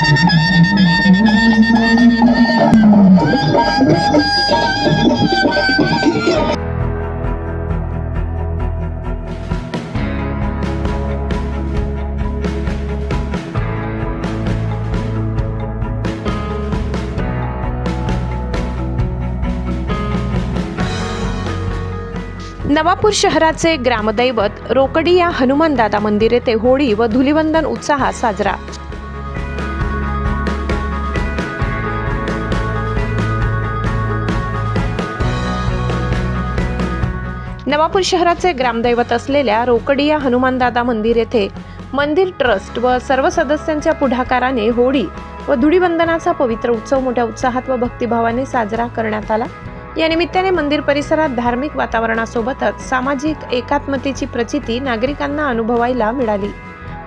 नवापूर शहराचे ग्रामदैवत रोकडी या हनुमानदादा मंदिर येथे होळी व धुलिवंदन उत्साहात साजरा। नवापूर शहराचे ग्रामदैवत असलेल्या रोकडी या हनुमानदादा मंदिर येथे मंदिर ट्रस्ट व सर्व सदस्यांच्या पुढाकाराने होळी व धुलिवंदनाचा पवित्र उत्सव मोठ्या उत्साहात व भक्तिभावाने साजरा करण्यात आला। या निमित्ताने मंदिर परिसरात धार्मिक वातावरणासोबतच सामाजिक एकात्मतेची प्रचिती नागरिकांना अनुभवायला मिळाली।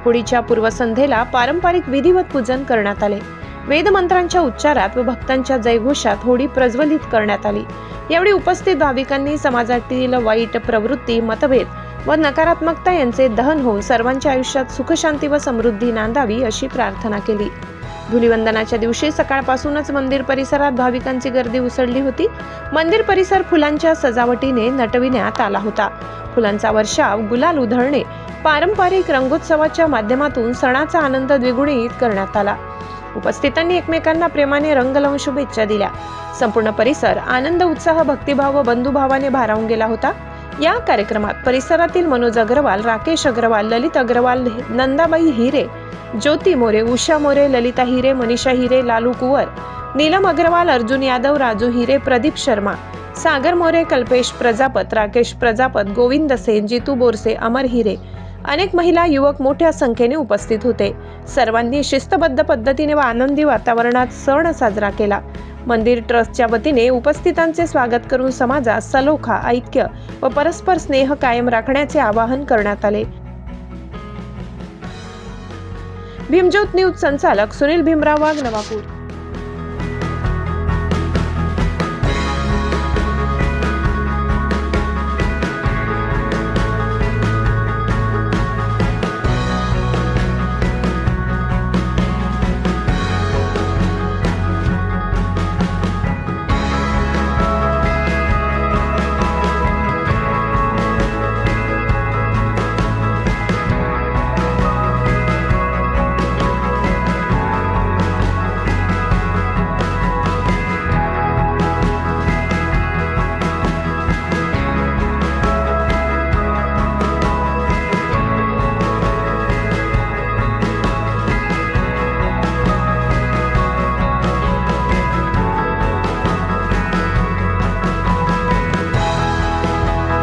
होळीच्या पूर्वसंध्येला पारंपरिक विधिवत पूजन करण्यात आले। वेदमंत्रांच्या उच्चारात व भक्तांच्या जयघोषात होळी प्रज्वलित करण्यात आली। यावेळी उपस्थित भाविकांनी समाजातील वाईट प्रवृत्ती, मतभेद व नकारात्मकता यांचे दहन होऊन सर्वांच्या आयुष्यात सुखशांती व समृद्धी नांदावी अशी प्रार्थना केली। धुलिवंदनाच्या दिवशी सकाळपासूनच मंदिर परिसरात भाविकांची गर्दी उसळली होती। मंदिर परिसर फुलांच्या सजावटीने नटविण्यात आला होता। फुलांचा वर्षाव, गुलाल उधळणे, पारंपरिक रंगोत्सवाच्या माध्यमातून सणाचा आनंद द्विगुणित करण्यात आला। उपस्थितांनी एकमेकांना प्रेमाने रंग लावून शुभेच्छा दिल्या। संपूर्ण परिसर आनंद, उत्साह, भक्तिभाव व बंधुभावाने भारावून गेला होता। या कार्यक्रमात परिसरातील मनोज अग्रवाल, राकेश अग्रवाल, ललित अग्रवाल, नंदाबाई हिरे, ज्योती मोरे, उषा मोरे, ललिता हिरे, मनीषा हिरे, लालू कुवर, नीलम अग्रवाल, अर्जुन यादव, राजू हिरे, प्रदीप शर्मा, सागर मोरे, कल्पेश प्रजापत, राकेश प्रजापत, गोविंद सेन, जितू बोरसे, अमर हिरे, अनेक महिला, युवक मोठ्या संख्येने उपस्थित होते। सर्वांनी शिस्तबद्ध पद्धतीने व आनंदी वातावरणात सण साजरा केला। मंदिर ट्रस्टच्या वतीने उपस्थितांचे स्वागत करून समाजात सलोखा, ऐक्य व परस्पर स्नेह कायम राखण्याचे आवाहन करण्यात आले। भीमज्योत न्यूज संचालक सुनील भीमराव वाघ, नवापूर।